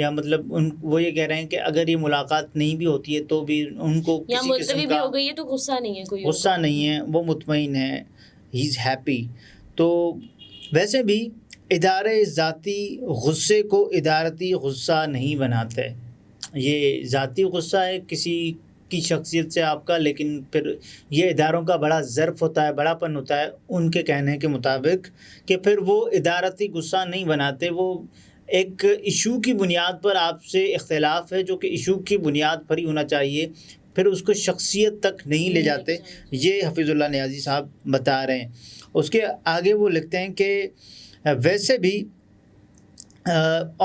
یا مطلب وہ یہ کہہ رہے ہیں کہ اگر یہ ملاقات نہیں بھی ہوتی ہے تو بھی ان کو یا کسی ملتوی قسم بھی کا ہو گئی ہے تو غصہ نہیں ہے کوئی، غصہ نہیں ہے، وہ مطمئن ہے، ہی از ہیپی. تو ویسے بھی ادارے ذاتی غصے کو ادارتی غصہ نہیں بناتے. یہ ذاتی غصہ ہے کسی کی شخصیت سے آپ کا، لیکن پھر یہ اداروں کا بڑا ظرف ہوتا ہے، بڑا پن ہوتا ہے ان کے کہنے کے مطابق کہ پھر وہ ادارتی غصہ نہیں بناتے، وہ ایک ایشو کی بنیاد پر آپ سے اختلاف ہے جو کہ ایشو کی بنیاد پر ہی ہونا چاہیے، پھر اس کو شخصیت تک نہیں لے جاتے. یہ حفیظ اللہ نیازی صاحب بتا رہے ہیں. اس کے آگے وہ لکھتے ہیں کہ ویسے بھی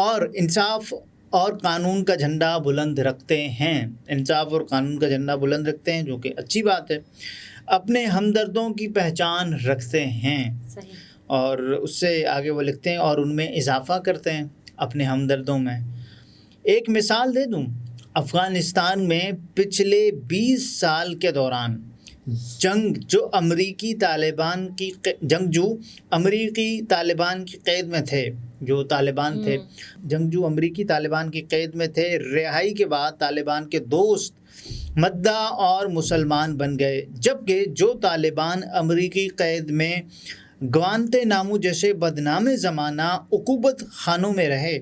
اور انصاف اور قانون کا جھنڈا بلند رکھتے ہیں، انصاف اور قانون کا جھنڈا بلند رکھتے ہیں، جو کہ اچھی بات ہے. اپنے ہمدردوں کی پہچان رکھتے ہیں. صحیح. اور اس سے آگے وہ لکھتے ہیں اور ان میں اضافہ کرتے ہیں اپنے ہمدردوں میں. ایک مثال دے دوں، افغانستان میں پچھلے 20 سال کے دوران جنگجو امریکی طالبان کی قید میں تھے، جو طالبان تھے جنگجو امریکی طالبان کی قید میں تھے. رہائی کے بعد طالبان کے دوست مداح اور مسلمان بن گئے، جبکہ جو طالبان امریکی قید میں گوانتے نامو جیسے بدنام زمانہ عقوبت خانوں میں رہے،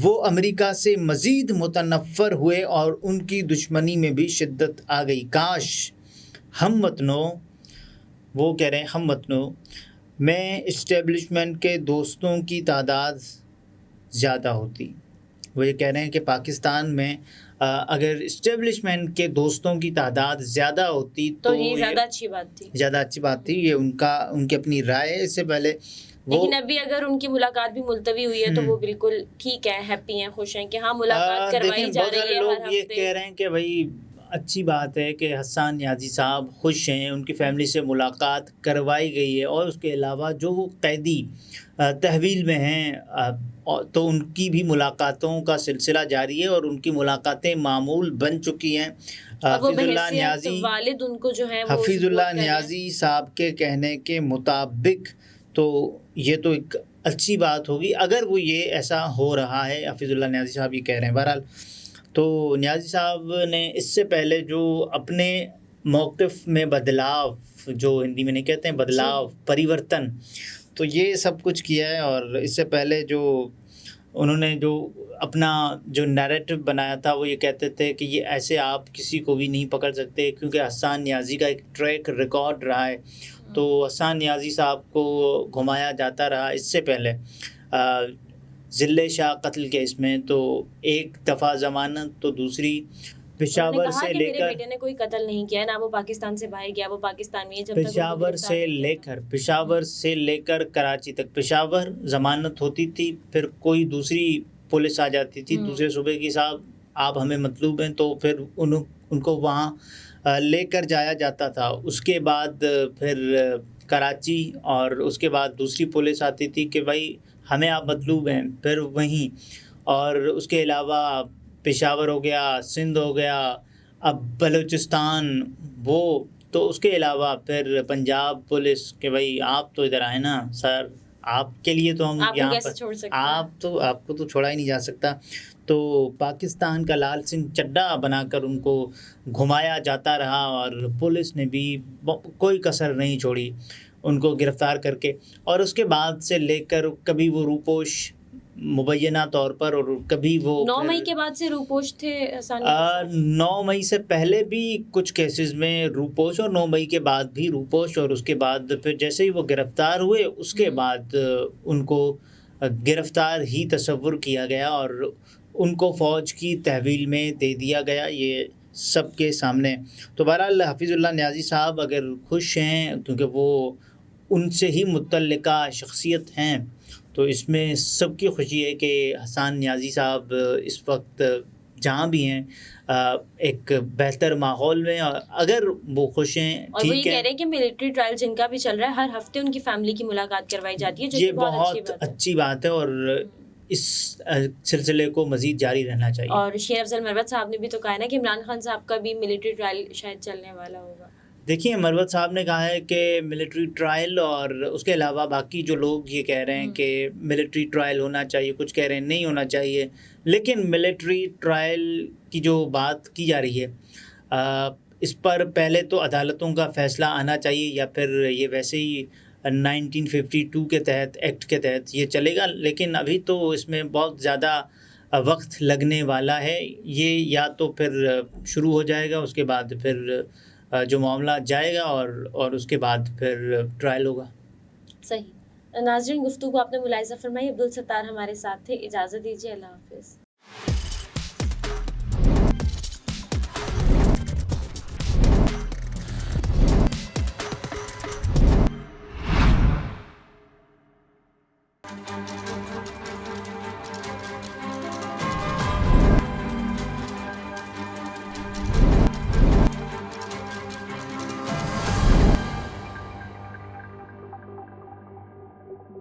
وہ امریکہ سے مزید متنفر ہوئے اور ان کی دشمنی میں بھی شدت آ گئی. کاش ہم وطنوں، وہ کہہ رہے ہیں ہم وطنوں میں اسٹیبلشمنٹ کے دوستوں کی تعداد زیادہ ہوتی. وہ یہ کہہ رہے ہیں کہ پاکستان میں اگر اسٹیبلشمنٹ کے دوستوں کی تعداد زیادہ ہوتی تو یہ زیادہ اچھی بات تھی. یہ ان کی اپنی رائے ہے. اس سے پہلے لیکن ابھی اگر ان کی ملاقات بھی ملتوی ہوئی ہے تو وہ بالکل ٹھیک ہے، ہیپی ہیں، خوش ہیں کہ ہاں ملاقات کروائی جا رہی ہے. لوگ یہ کہہ رہے ہیں کہ بھائی اچھی بات ہے کہ حسان نیازی صاحب خوش ہیں، ان کی فیملی سے ملاقات کروائی گئی ہے، اور اس کے علاوہ جو قیدی تحویل میں ہیں تو ان کی بھی ملاقاتوں کا سلسلہ جاری ہے اور ان کی ملاقاتیں معمول بن چکی ہیں. حفیظ اللہ نیازی والد ان کو جو ہے حفیظ اللہ نیازی صاحب کے کہنے کے مطابق تو یہ تو ایک اچھی بات ہوگی اگر وہ یہ ایسا ہو رہا ہے. حفیظ اللہ نیازی صاحب یہ کہہ رہے ہیں. بہرحال تو نیازی صاحب نے اس سے پہلے جو اپنے موقف میں بدلاؤ، جو ہندی میں نہیں کہتے ہیں بدلاؤ، پریورتن، تو یہ سب کچھ کیا ہے. اور اس سے پہلے جو انہوں نے جو اپنا جو نیریٹو بنایا تھا وہ یہ کہتے تھے کہ یہ ایسے آپ کسی کو بھی نہیں پکڑ سکتے، کیونکہ حسان نیازی کا ایک ٹریک ریکارڈ رہا ہے. تو حسان نیازی صاحب کو گھمایا جاتا رہا اس سے پہلے ضلع شاہ قتل کیس میں، تو ایک دفعہ ضمانت تو دوسری پشاور سے لے کر، میرے بیٹے نے کوئی قتل نہیں کیا، نہ وہ پاکستان سے باہر گیا، وہ پاکستان میں پشاور سے لے کر کراچی تک. پشاور ضمانت ہوتی تھی، پھر کوئی دوسری پولیس آ جاتی تھی دوسرے صوبے کی، صاحب آپ ہمیں مطلوب ہیں، تو پھر ان کو وہاں لے کر جایا جاتا تھا. اس کے بعد پھر کراچی، اور اس کے بعد دوسری پولیس آتی تھی کہ بھائی ہمیں آپ مطلوب ہیں، پھر وہیں. اور اس کے علاوہ پشاور ہو گیا، سندھ ہو گیا، اب بلوچستان، وہ تو اس کے علاوہ پھر پنجاب پولیس کہ بھائی آپ تو ادھر آئے نا سر، آپ کے لیے تو ہم یہاں پر، آپ کو تو چھوڑا ہی نہیں جا سکتا. تو پاکستان کا لال سنگھ چڈا بنا کر ان کو گھمایا جاتا رہا، اور پولیس نے بھی کوئی کسر نہیں چھوڑی ان کو گرفتار کر کے. اور اس کے بعد سے لے کر کبھی وہ روپوش مبینہ طور پر، اور کبھی وہ 9 مئی کے بعد سے روپوش تھے. 9 مئی سے پہلے بھی کچھ کیسز میں روپوش، اور 9 مئی کے بعد بھی روپوش، اور اس کے بعد پھر جیسے ہی وہ گرفتار ہوئے اس کے بعد ان کو گرفتار ہی تصور کیا گیا اور ان کو فوج کی تحویل میں دے دیا گیا، یہ سب کے سامنے. تو بہرحال حفیظ اللہ نیازی صاحب اگر خوش ہیں کیونکہ وہ ان سے ہی متعلقہ شخصیت ہیں، تو اس میں سب کی خوشی ہے کہ حسان نیازی صاحب اس وقت جہاں بھی ہیں ایک بہتر ماحول میں، اگر وہ خوش ہیں. اور وہ یہ کہہ رہے ہیں کہ ملٹری ٹرائل جن کا بھی چل رہا ہے ہر ہفتے ان کی فیملی کی ملاقات کروائی جاتی ہے، جو یہ بہت اچھی بات ہے، اور اس سلسلے کو مزید جاری رہنا چاہیے. اور شیر افضل مروت صاحب نے بھی تو کہا ہے نا کہ عمران خان صاحب کا بھی ملٹری ٹرائل شاید چلنے والا ہوگا. دیکھیے مروت صاحب نے کہا ہے کہ ملٹری ٹرائل، اور اس کے علاوہ باقی جو لوگ یہ کہہ رہے ہیں کہ ملٹری ٹرائل ہونا چاہیے، کچھ کہہ رہے ہیں نہیں ہونا چاہیے، لیکن ملٹری ٹرائل کی جو بات کی جا رہی ہے اس پر پہلے تو عدالتوں کا فیصلہ آنا چاہیے، یا پھر یہ ویسے ہی 1952 کے تحت ایکٹ کے تحت یہ چلے گا، لیکن ابھی تو اس میں بہت زیادہ وقت لگنے والا ہے. یہ یا تو پھر شروع ہو جائے گا، اس کے بعد پھر جو معاملہ جائے گا اور اس کے بعد پھر ٹرائل ہوگا. صحیح. ناظرین، گفتگو آپ نے ملاحظہ فرمائی. عبدالستار ہمارے ساتھ تھے. اجازت دیجیے. اللہ حافظ.